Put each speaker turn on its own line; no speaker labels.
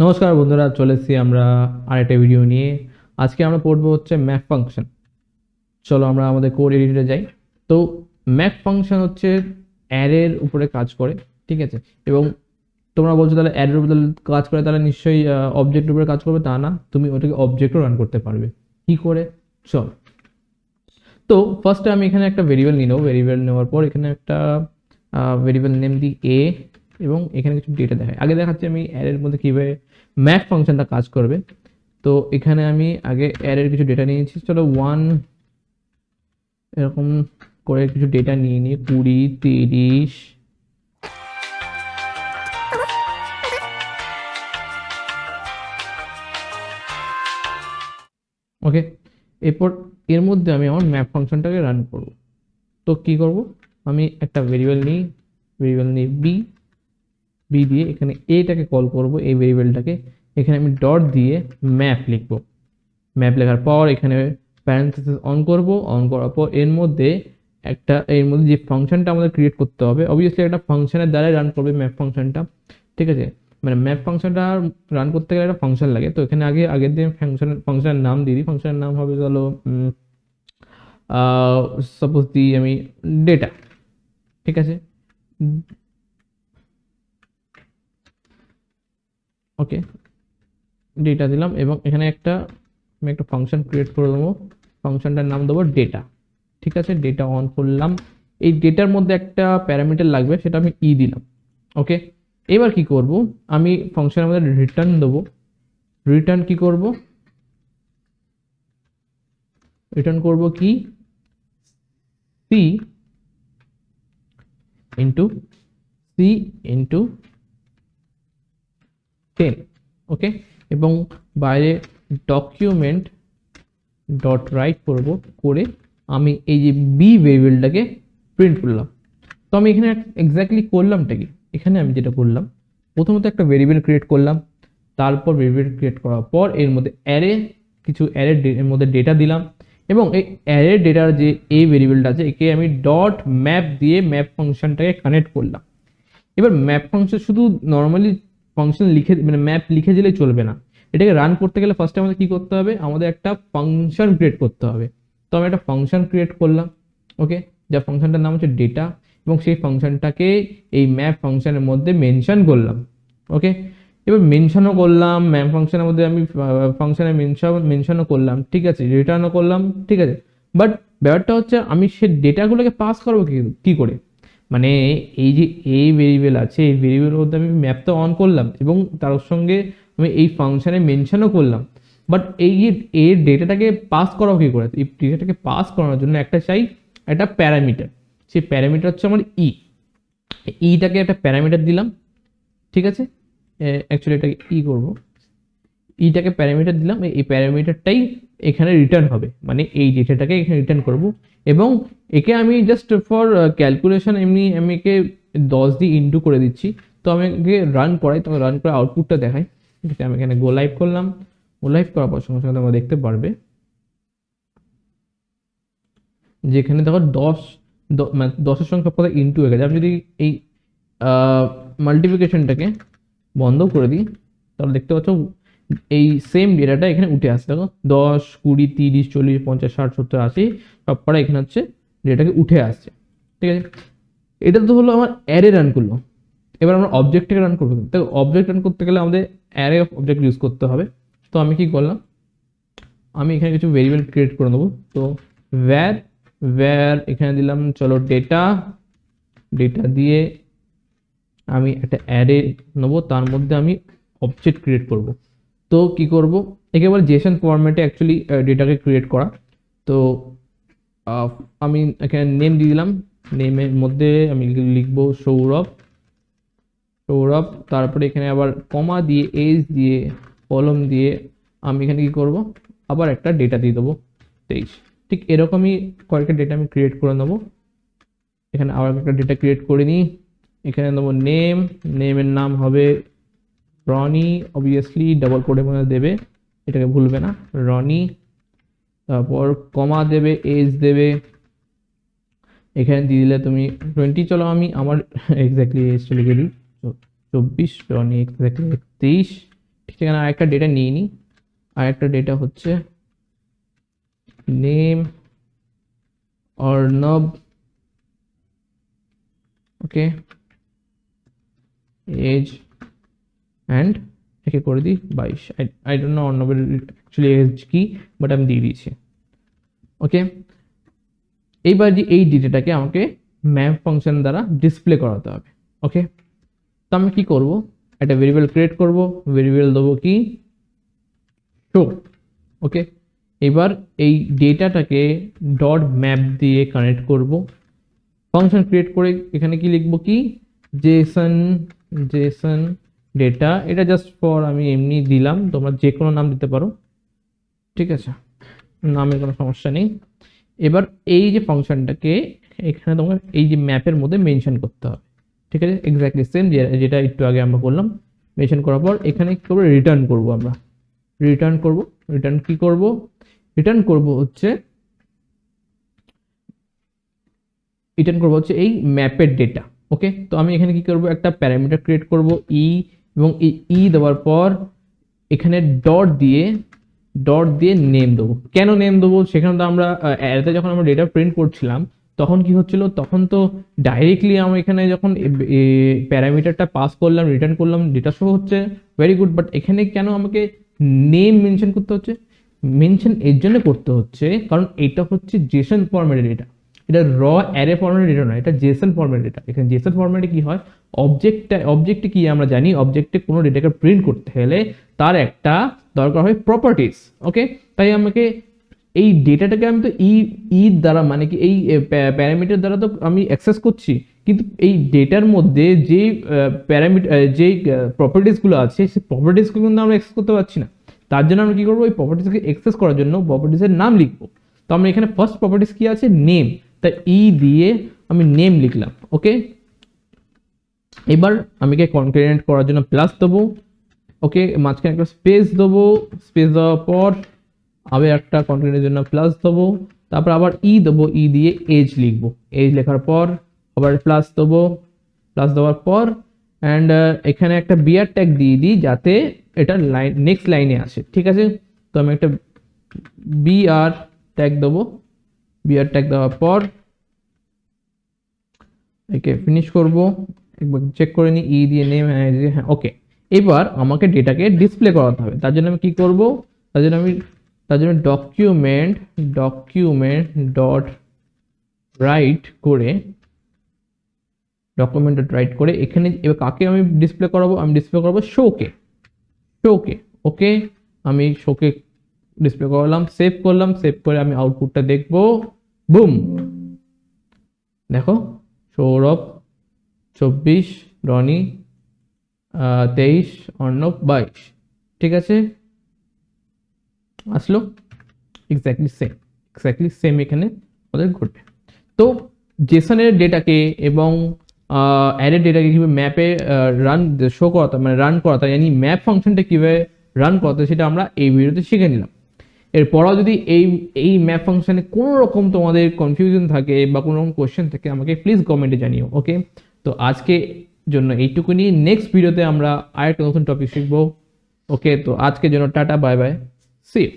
নমস্কার বন্ধুরা, চলে এসেছি আমরা আরেকটা ভিডিও নিয়ে। আজকে আমরা পড়বো হচ্ছে ম্যাপ ফাংশন। চলো আমরা আমাদের কোড এডিটরে যাই। তো ম্যাপ ফাংশন হচ্ছে অ্যারের উপরে কাজ করে, ঠিক আছে। এবং তোমরা বলছো তাহলে অ্যারের উপরে কাজ করে, তাহলে নিশ্চয়ই অবজেক্টের উপরে কাজ করবে, তা না, তুমি ওটাকে অবজেক্টও রান করতে পারবে। কি করে? চল। তো ফার্স্টে আমি এখানে একটা ভেরিয়েবল নিয়ে নেবো। ভেরিয়েবল নেওয়ার পর এখানে একটা ভেরিয়েবল নেম দিই এ, এবং এখানে কিছু ডেটা দেখাই। আগে দেখাচ্ছি আমি অ্যারের মধ্যে কীভাবে ম্যাপ ফাংশনটা কাজ করবে। তো এখানে আমি আগে অ্যারের কিছু ডেটা নিয়েছি। চলো ওয়ান এরকম করে কিছু ডেটা নিয়ে নিই, 20, 30। ওকে, এরপর এর মধ্যে আমি আমার ম্যাপ ফাংশনটাকে রান করব। তো কি করব, আমি একটা ভেরিয়েবল নিই বি দিয়ে এখানে এটাকে কল করব, এই ভেরিয়েবলটাকে। এখানে আমি ডট দিয়ে ম্যাপ লিখব। ম্যাপ লেখার পর এখানে প্যারেন্থেসিস অন করব। অন করার পর এর মধ্যে যে ফাংশনটা আমাদের ক্রিয়েট করতে হবে, অবভিয়াসলি একটা ফাংশনের দ্বারাই রান করবে ম্যাপ ফাংশনটা, ঠিক আছে। মানে ম্যাপ ফাংশনটা রান করতে গেলে একটা ফাংশন লাগে। তো এখানে আগের দিন ফাংশনের নাম দিয়ে দিই। ফাংশনের নাম হবে চলো সাপোজ দিই আমি ডেটা, ঠিক আছে। ওকে, ডেটা দিলাম এবং এখানে আমি একটা ফাংশন ক্রিয়েট করে দেবো। ফাংশনটার নাম দেবো ডেটা, ঠিক আছে। ডেটা অন করলাম। এই ডেটার মধ্যে একটা প্যারামিটার লাগবে, সেটা আমি দিলাম। ওকে, এবার কি করব, আমি ফাংশনের মধ্যে রিটার্ন দেবো। রিটার্ন কি করব, রিটার্ন করব কি সি ইন্টু সি ইন্টু 10। ওকে, এবং বাইরে ডকুমেন্ট ডট রাইট করব, করে আমি এই যে বি ভেরিয়েবলটাকে প্রিন্ট করলাম। তো আমি এখানে এক্স্যাক্টলি করলামটা কি, এখানে আমি যেটা করলাম, প্রথমত একটা ভেরিয়েবল ক্রিয়েট করলাম। তারপর ভেরিয়েবল ক্রিয়েট করার পর এর মধ্যে এর মধ্যে ডেটা দিলাম। এবং এই অ্যারে ডেটার যে এই ভেরিয়েবলটা আছে, একে আমি ডট ম্যাপ দিয়ে ম্যাপ ফাংশনটাকে কানেক্ট করলাম। এবার ম্যাপ ফাংশন শুধু নর্মালি ফাংশন লিখে, মানে ম্যাপ লিখে দিলেই চলবে না। এটাকে রান করতে গেলে ফার্স্টে আমাদের কি করতে হবে, আমাদের একটা ফাংশন ক্রিয়েট করতে হবে। তো আমি একটা ফাংশন ক্রিয়েট করলাম। ওকে, যা ফাংশনটার নাম হচ্ছে ডেটা, এবং সেই ফাংশনটাকে এই ম্যাপ ফাংশনের মধ্যে মেনশন করলাম। ওকে, এবার মেনশনও করলাম ম্যাপ ফাংশনের মধ্যে, আমি ফাংশনে মেনশনও করলাম, ঠিক আছে, রিটার্নও করলাম, ঠিক আছে। বাট ব্যাপারটা হচ্ছে আমি সেই ডেটাগুলোকে পাস করবো কি করে, মানে এই যে এই ভেরিয়েবল আছে, এই ভেরিয়েবলের মধ্যে আমি ম্যাপটা অন করলাম এবং তার সঙ্গে আমি এই ফাংশনে মেনশনও করলাম। বাট এই যে এর ডেটাটাকে পাস করা কি করে, এই ডেটাটাকে পাস করানোর জন্য একটা প্যারামিটার। সেই প্যারামিটার হচ্ছে আমার ইটাকে একটা প্যারামিটার দিলাম, ঠিক আছে। অ্যাকচুয়ালি এটাকে করবো, ইটাকে প্যারামিটার দিলাম। এই প্যারামিটারটাই এখানে রিটার্ন হবে, মানে এই ডেটাটাকে এখানে রিটার্ন করব। এবং একে আমি জাস্ট ফর ক্যালকুলেশন এমনি আমি একে 10 দিয়ে ইন্টু করে দিচ্ছি। তো আমি একে রান করাই, তো রান করে আউটপুটটা দেখাই, ঠিক আছে। আমি এখানে গো লাইভ করলাম। গো লাইভ করার পর সঙ্গে সঙ্গে তোমরা দেখতে পারবে যেখানে দেখো 10, মানে 10-এর সঙ্গে সব কথা ইন্টু হয়ে গেছে। আমি যদি এই মাল্টিপ্লিকেশনটাকে বন্ধ করে দিই, তাহলে দেখতে পাচ্ছ এই সেম ডেটাটা এখানে উঠে আসছে। দেখো 10, 20, 30, 40, 50, 60, 70, 80 সব কটা এখানে হচ্ছে ডেটাকে উঠে আসছে, ঠিক আছে। এটা তো হলো আমার অ্যারে রান করলো। এবার আমরা অবজেক্টকে রান করবো। দেখো অবজেক্ট রান করতে গেলে আমাদের অ্যারে অফ অবজেক্ট ইউজ করতে হবে। তো আমি কি করলাম, আমি এখানে কিছু ভেরিয়েবল ক্রিয়েট করে নেবো। তো ভ্যার এখানে দিলাম চলো ডেটা দিয়ে আমি একটা অ্যারে নেবো, তার মধ্যে আমি অবজেক্ট ক্রিয়েট করব। তো কি করব, একেবারে জেসন ফরম্যাটে অ্যাকচুয়ালি ডেটাকে ক্রিয়েট করা। তো আমি এখানে নেম দিয়ে দিলাম। নেমের মধ্যে আমি লিখবো সৌরভ। তারপরে এখানে আবার কমা দিয়ে এজ দিয়ে কলম দিয়ে আমি এখানে কি করব, আবার একটা ডেটা দিয়ে দেবো 23। ঠিক এরকমই কয়েকটা ডেটা আমি ক্রিয়েট করে নেবো। এখানে আবার একটা ডেটা ক্রিয়েট করে নিই। এখানে দেবো নেমের নাম হবে রনি, অবভিয়াসলি ডাবল কোডের মধ্যে দেবে, এটাকে ভুলবে না, রনি। তারপর কমা দেবে, এজ দেবে, এখানে দিয়ে দিলে তুমি 20। চলো আমি আমার এক্স্যাক্টলি এজটা লিখে দিই, 24, রনি এক্স্যাক্টলি 23। ঠিক আছে, আরেকটা ডেটা নিয়ে নিই। আরেকটা ডেটা হচ্ছে name Arnab, okay, age and একে করে দিই 22। আই ডোন্ট নো অর্ণবের অ্যাকচুয়ালি এজ কি, বাট আমি দিয়ে দিয়েছি। ওকে, এইবার যে এই ডেটাটাকে আমাকে ম্যাপ ফাংশন দ্বারা ডিসপ্লে করাতে হবে। ওকে, তো আমি কি করব, একটা ভেরিয়েবল ক্রিয়েট করব, ভেরিয়েবল দেবো কি শো। ওকে, এবার এই ডেটাটাকে ডট ম্যাপ দিয়ে কানেক্ট করব, ফাংশন ক্রিয়েট করে এখানে কি লিখবো কি জেসন, জেসন ডেটা, এটা জাস্ট ফর আমি এমনি দিলাম, তোমরা যে কোনো নাম দিতে পারো, ঠিক আছে, নামের কোনো সমস্যা নেই। এবার এই যে ফাংশনটাকে এখানে তোমার এই যে ম্যাপের মধ্যে মেনশন করতে হবে, ঠিক আছে, এক্স্যাক্টলি সেম যেটা একটু আগে আমরা করলাম। মেনশন করার পর এখানে কি করবো, রিটার্ন করব, আমরা রিটার্ন করব। রিটার্ন কি করব, রিটার্ন করব হচ্ছে এই ম্যাপের ডেটা। ওকে, তো আমি এখানে কি করব, একটা প্যারামিটার ক্রিয়েট করব ই, এবং এই ই দেওয়ার পর এখানে ডট দিয়ে নেম দেবো। কেন নেম দেবো, সেখানে তো আমরা অ্যারেতে যখন আমরা ডেটা প্রিন্ট করছিলাম তখন কি হচ্ছিল, তখন তো ডাইরেক্টলি আমরা এখানে যখন প্যারামিটারটা পাস করলাম, রিটার্ন করলাম, ডেটা শো হচ্ছে, ভেরি গুড, বাট এখানে কেন আমাকে নেম মেনশন করতে হচ্ছে? মেনশন এর জন্য করতে হচ্ছে কারণ এটা হচ্ছে জেসন ফরম্যাটের ডেটা, এটা র অ্যারে ফরম্যাটের ডেটা নয়, এটা জেসন ফরম্যাটের ডেটা। এখানে জেসন ফরম্যাটে কি হয়, অবজেক্টে কি আমরা জানি, অবজেক্টে কোনো ডেটাকে প্রিন্ট করতে হলে তার একটা দরকার হয় প্রপার্টিস। ওকে, তাই আমাকে এই ডেটাটাকে আমি তো দ্বারা মানে কি এই প্যারামিটার দ্বারা তো আমি অ্যাক্সেস করছি, কিন্তু এই ডেটার মধ্যে যে প্যারামিটার যে প্রপার্টিসগুলো আছে সেই প্রপার্টিসগুলো কিন্তু আমরা অ্যাক্সেস করতে পারছি না। তার জন্য আমরা কি করবো, ওই প্রপার্টিসকে অ্যাক্সেস করার জন্য প্রপার্টিসের নাম লিখবো। তো আমরা এখানে ফার্স্ট প্রপার্টিস কি আছে, নেম, তাই দিয়ে আমি নেম লিখলাম। ওকে, এবার আমি কনক্যাটেনেট করার জন্য প্লাস দেবো। ওকে, মাঝখানে একটা স্পেস দেবো, স্পেস দেওয়ার পর আবার একটা কনক্যাটেনেটের জন্য প্লাস দেবো, তারপর আবার দেবো, দিয়ে এজ লিখবো, এজ লেখার পর আবার প্লাস দেবো, প্লাস দেওয়ার পর অ্যান্ড এখানে একটা বিআর ট্যাগ দিয়ে দিই যাতে এটা নেক্সট লাইনে আসে, ঠিক আছে। তো আমি একটা বিআর ট্যাগ দেবো, বিআর ট্যাগ দেওয়ার পর একে ফিনিশ করব, একবার চেক করে নিই, দিয়ে নেম, হ্যাঁ ওকে। এবার আমাকে ডেটাকে ডিসপ্লে করাতে হবে, তার জন্য আমি কি করব, তার জন্য ডকুমেন্ট ডট রাইট করে এখানে এবার কাকে আমি ডিসপ্লে করাবো, আমি ডিসপ্লে করবো শোকে। ওকে, আমি শোকে ডিসপ্লে করলাম, সেভ করলাম, সেভ করে আমি আউটপুটটা দেখবো, বুম, দেখো সৌরভ 24, রনি 23, অর্ণব 22, ঠিক আছে, আসলো এক্স্যাক্টলি সেম এখানে আমাদের ঘটবে। তো জেসনের ডেটাকে এবং অ্যারের ডেটাকে কিভাবে ম্যাপে রান করাতে মানে ম্যাপ ফাংশনটা কিভাবে রান করাতে সেটা আমরা এই ভিডিওতে শিখে নিলাম। এরপরও যদি এই ম্যাপ ফাংশনে কোনো রকম তোমাদের কনফিউশন থাকে বা কোনো রকম কোয়েশ্চেন থাকে আমাকে প্লিজ কমেন্টে জানিও। ওকে, তো আজকে জন্য এইটুকুনি, নেক্সট ভিডিওতে আমরা আরেকটা নতুন টপিক শিখবো। ওকে, তো আজকের জন্য tata, bye bye, see you.